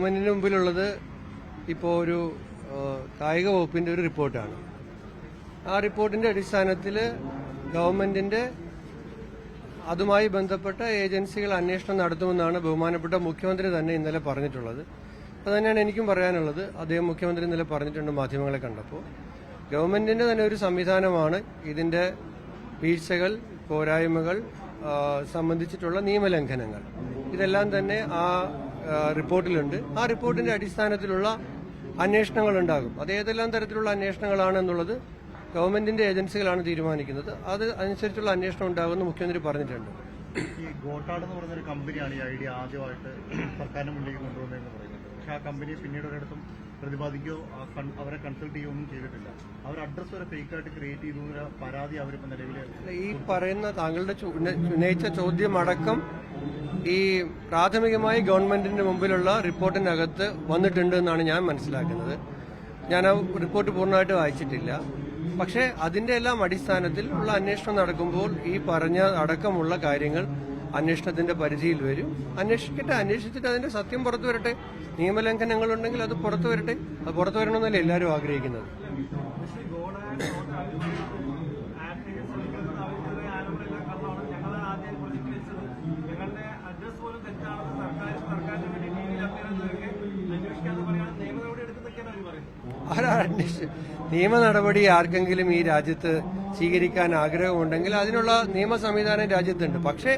ഗവൺമെന്റിന് മുമ്പിലുള്ളത് ഇപ്പോൾ ഒരു കായിക വകുപ്പിന്റെ ഒരു റിപ്പോർട്ടാണ്. ആ റിപ്പോർട്ടിന്റെ അടിസ്ഥാനത്തിൽ ഗവൺമെന്റിന്റെ അതുമായി ബന്ധപ്പെട്ട ഏജൻസികൾ അന്വേഷണം നടത്തുമെന്നാണ് ബഹുമാനപ്പെട്ട മുഖ്യമന്ത്രി തന്നെ ഇന്നലെ പറഞ്ഞിട്ടുള്ളത്. അത് തന്നെയാണ് എനിക്കും പറയാനുള്ളത്. അദ്ദേഹം മുഖ്യമന്ത്രി ഇന്നലെ പറഞ്ഞിട്ടുണ്ട് മാധ്യമങ്ങളെ കണ്ടപ്പോൾ. ഗവൺമെന്റിന്റെ തന്നെ ഒരു സംവിധാനമാണ് ഇതിന്റെ വീഴ്ചകൾ, പോരായ്മകൾ സംബന്ധിച്ചിട്ടുള്ള നിയമലംഘനങ്ങൾ ഇതെല്ലാം തന്നെ ആ റിപ്പോർട്ടിലുണ്ട്. ആ റിപ്പോർട്ടിന്റെ അടിസ്ഥാനത്തിലുള്ള അന്വേഷണങ്ങൾ ഉണ്ടാകും. അത് ഏതെല്ലാം തരത്തിലുള്ള അന്വേഷണങ്ങളാണെന്നുള്ളത് ഗവൺമെന്റിന്റെ ഏജൻസികളാണ് തീരുമാനിക്കുന്നത്. അത് അനുസരിച്ചുള്ള അന്വേഷണം ഉണ്ടാകുമെന്ന് മുഖ്യമന്ത്രി പറഞ്ഞിട്ടുണ്ട്. ഈ ഗോട്ടാട് എന്ന് പറയുന്ന ഒരു കമ്പനിയാണ് ഈ ഐഡിയ ആദ്യമായിട്ട് സർക്കാരിന് മുന്നിലേക്ക് കൊണ്ടുവന്നതെന്ന് പറയുന്നത്. പക്ഷെ ആ കമ്പനി പിന്നീട് ഒരിടത്തും പ്രതിപാദിക്കുകയോ അവരെ കൺസൾട്ട് ചെയ്യുകയൊന്നും ചെയ്തിട്ടില്ല. അവർ അഡ്രസ് വരെ ഫേക്കായിട്ട് ക്രിയേറ്റ് ചെയ്തു പരാതി അവരിപ്പോൾ നിലവിൽ ഈ പറയുന്ന താങ്കളുടെ ഉന്നയിച്ച ചോദ്യം അടക്കം ഈ പ്രാഥമികമായി ഗവൺമെന്റിന്റെ മുമ്പിലുള്ള റിപ്പോർട്ടിനകത്ത് വന്നിട്ടുണ്ട് എന്നാണ് ഞാൻ മനസ്സിലാക്കുന്നത്. ഞാൻ ആ റിപ്പോർട്ട് പൂർണ്ണമായിട്ട് വായിച്ചിട്ടില്ല. പക്ഷേ അതിന്റെ എല്ലാം അടിസ്ഥാനത്തിൽ ഉള്ള അന്വേഷണം നടക്കുമ്പോൾ ഈ പറഞ്ഞ അടക്കമുള്ള കാര്യങ്ങൾ അന്വേഷണത്തിന്റെ പരിധിയിൽ വരും. അന്വേഷിച്ചിട്ട് അതിന്റെ സത്യം പുറത്തു വരട്ടെ. നിയമലംഘനങ്ങളുണ്ടെങ്കിൽ അത് പുറത്തു വരട്ടെ. അത് പുറത്തു വരണമെന്നല്ലേ എല്ലാവരും ആഗ്രഹിക്കുന്നത്. നിയമ നടപടി ആർക്കെങ്കിലും ഈ രാജ്യത്ത് സ്വീകരിക്കാൻ ആഗ്രഹമുണ്ടെങ്കിൽ അതിനുള്ള നിയമ സംവിധാനം രാജ്യത്തുണ്ട്. പക്ഷേ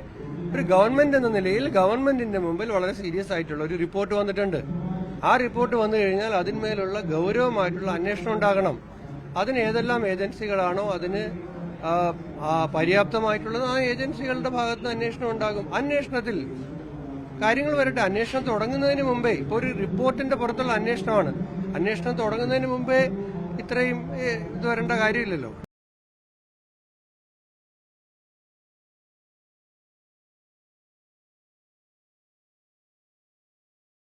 ഒരു ഗവൺമെന്റ് എന്ന നിലയിൽ ഗവൺമെന്റിന്റെ മുമ്പിൽ വളരെ സീരിയസ് ആയിട്ടുള്ള ഒരു റിപ്പോർട്ട് വന്നിട്ടുണ്ട്. ആ റിപ്പോർട്ട് വന്നു കഴിഞ്ഞാൽ അതിന്മേലുള്ള ഗൌരവമായിട്ടുള്ള അന്വേഷണം ഉണ്ടാകണം. അതിന് ഏതെല്ലാം ഏജൻസികളാണോ അതിന് പര്യാപ്തമായിട്ടുള്ളത് ആ ഏജൻസികളുടെ ഭാഗത്ത് അന്വേഷണം ഉണ്ടാകും. അന്വേഷണത്തിൽ കാര്യങ്ങൾ വരട്ടെ. അന്വേഷണം തുടങ്ങുന്നതിന് മുമ്പേ ഇപ്പോൾ ഒരു റിപ്പോർട്ടിന്റെ പുറത്തുള്ള അന്വേഷണമാണ്. അന്വേഷണം തുടങ്ങുന്നതിന് മുമ്പേ ഇത്രയും ഇത് വരേണ്ട കാര്യമില്ലല്ലോ.